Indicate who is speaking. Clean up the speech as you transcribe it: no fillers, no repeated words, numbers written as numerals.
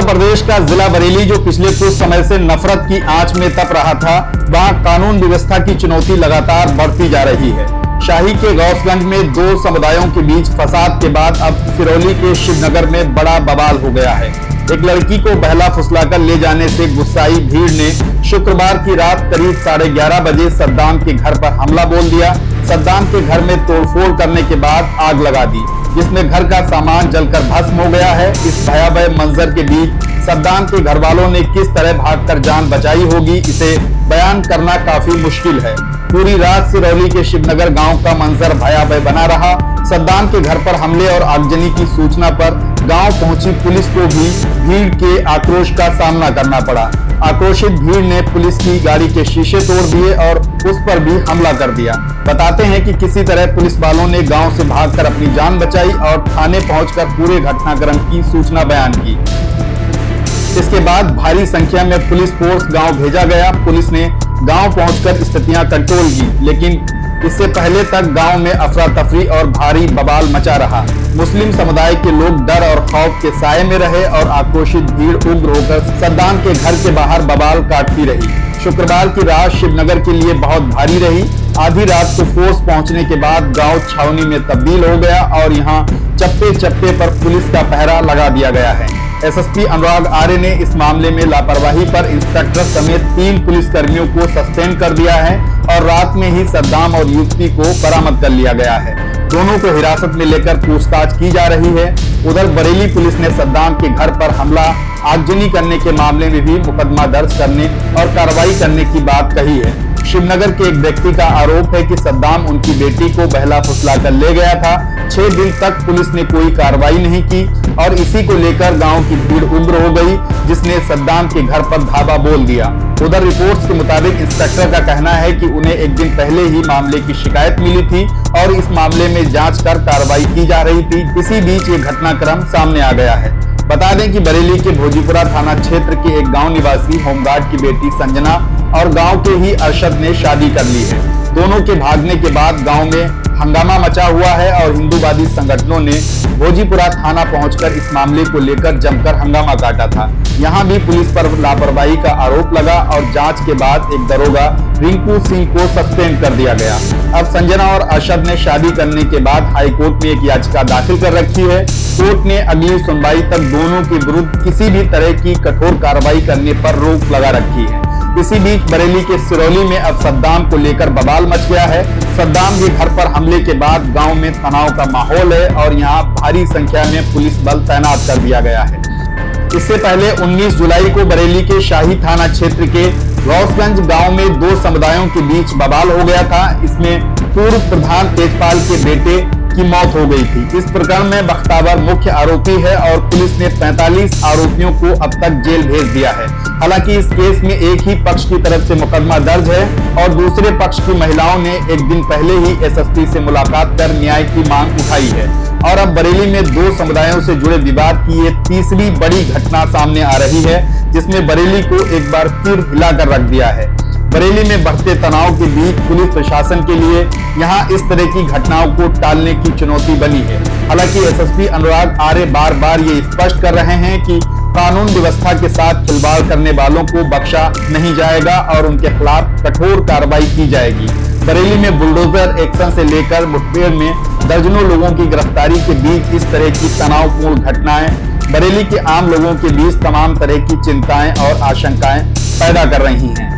Speaker 1: प्रदेश का जिला बरेली जो पिछले कुछ समय से नफरत की आंच में तप रहा था, वहां कानून व्यवस्था की चुनौती लगातार बढ़ती जा रही है। शाही के गौसगंज में दो समुदायों के बीच फसाद के बाद अब सिरौली के शिवनगर में बड़ा बवाल हो गया है। एक लड़की को बहला फुसलाकर ले जाने से गुस्साई भीड़ ने शुक्रवार की रात करीब 11:30 बजे सद्दाम के घर पर हमला बोल दिया। सद्दाम के घर में तोड़फोड़ करने के बाद आग लगा दी, जिसमें घर का सामान जलकर भस्म हो गया है। इस भयावह मंजर के बीच सद्दाम के घर वालों ने किस तरह भागकर जान बचाई होगी, इसे बयान करना काफी मुश्किल है। पूरी रात सिरौली के शिवनगर गांव का मंजर भयावह बना रहा। सद्दाम के घर पर हमले और आगजनी की सूचना पर गांव पहुंची पुलिस को भी भीड़ के आक्रोश का सामना करना पड़ा। आक्रोशित भीड़ ने पुलिस की गाड़ी के शीशे तोड़ दिए और उस पर भी हमला कर दिया। बताते हैं कि किसी तरह पुलिस वालों ने गांव से भागकर अपनी जान बचाई और थाने पहुंचकर पूरे घटनाक्रम की सूचना बयान की। इसके बाद भारी संख्या में पुलिस फोर्स गांव भेजा गया। पुलिस ने गांव पहुंचकर स्थितियां कंट्रोल की, लेकिन इससे पहले तक गांव में अफरा तफरी और भारी बवाल मचा रहा। मुस्लिम समुदाय के लोग डर और खौफ के साए में रहे और आक्रोशित भीड़ उग्र होकर सद्दाम के घर के बाहर बवाल काटती रही। शुक्रवार की रात शिवनगर के लिए बहुत भारी रही। आधी रात को फोर्स पहुंचने के बाद गांव छावनी में तब्दील हो गया और यहां चप्पे चप्पे पर पुलिस का पहरा लगा दिया गया है। एसएसपी अनुराग आर्य ने इस मामले में लापरवाही पर इंस्पेक्टर समेत 3 पुलिसकर्मियों को सस्पेंड कर दिया है और रात में ही सद्दाम और युवती को बरामद कर लिया गया है। दोनों को हिरासत में लेकर पूछताछ की जा रही है। उधर बरेली पुलिस ने सद्दाम के घर पर हमला आगजनी करने के मामले में भी मुकदमा दर्ज करने और कार्रवाई करने की बात कही है। शिवनगर के एक व्यक्ति का आरोप है कि सद्दाम उनकी बेटी को बहला फुसलाकर ले गया था। 6 दिन तक पुलिस ने कोई कार्रवाई नहीं की और इसी को लेकर गांव की भीड़ उग्र हो गई, जिसने सद्दाम के घर पर धावा बोल दिया। उधर रिपोर्ट्स के मुताबिक इंस्पेक्टर का कहना है कि उन्हें एक दिन पहले ही मामले की शिकायत मिली थी और इस मामले में जांच कर कार्रवाई की जा रही थी। इसी बीच ये घटनाक्रम सामने आ गया है। बता दें कि बरेली के भोजीपुरा थाना क्षेत्र के एक गांव निवासी होमगार्ड की बेटी संजना और गांव के ही अरशद ने शादी कर ली है। दोनों के भागने के बाद गांव में हंगामा मचा हुआ है और हिंदूवादी संगठनों ने भोजीपुरा थाना पहुंचकर इस मामले को लेकर जमकर हंगामा काटा था। यहां भी पुलिस पर लापरवाही का आरोप लगा और जांच के बाद एक दरोगा रिंकू सिंह को सस्पेंड कर दिया गया। अब संजना और अरशद ने शादी करने के बाद हाईकोर्ट में एक याचिका दाखिल कर रखी है। कोर्ट ने अगली सुनवाई तक दोनों के विरुद्ध किसी भी तरह की कठोर कार्रवाई करने पर रोक लगा रखी है। इसी बीच बरेली के सिरौली में अब सद्दाम को लेकर बवाल मच गया है। सद्दाम के घर पर हमले के बाद गांव में तनाव का माहौल है और यहां भारी संख्या में पुलिस बल तैनात कर दिया गया है। इससे पहले 19 जुलाई को बरेली के शाही थाना क्षेत्र के गौसगंज गांव में 2 समुदायों के बीच बवाल हो गया था। इसमें पूर्व प्रधान तेजपाल के बेटे की मौत हो गई थी। इस प्रकरण में बख्तावर मुख्य आरोपी है और पुलिस ने 45 आरोपियों को अब तक जेल भेज दिया है। हालांकि इस केस में एक ही पक्ष की तरफ से मुकदमा दर्ज है और दूसरे पक्ष की महिलाओं ने एक दिन पहले ही एसएसपी से मुलाकात कर न्याय की मांग उठाई है और अब बरेली में 2 समुदायों से जुड़े विवाद की ये तीसरी बड़ी घटना सामने आ रही है, जिसमें बरेली को एक बार फिर हिलाकर रख दिया है। बरेली में बढ़ते तनाव के बीच पुलिस प्रशासन के लिए यहां इस तरह की घटनाओं को टालने की चुनौती बनी है। हालांकि एसएसपी अनुराग आर्य बार बार ये स्पष्ट कर रहे हैं कि कानून व्यवस्था के साथ खिलवाड़ करने वालों को बख्शा नहीं जाएगा और उनके खिलाफ कठोर कार्रवाई की जाएगी। बरेली में बुलडोजर एक्शन से लेकर मुठभेड़ में दर्जनों लोगों की गिरफ्तारी के बीच इस तरह की तनावपूर्ण घटनाएं बरेली के आम लोगों के बीच तमाम तरह की चिंताएं और आशंकाएं पैदा कर रही हैं।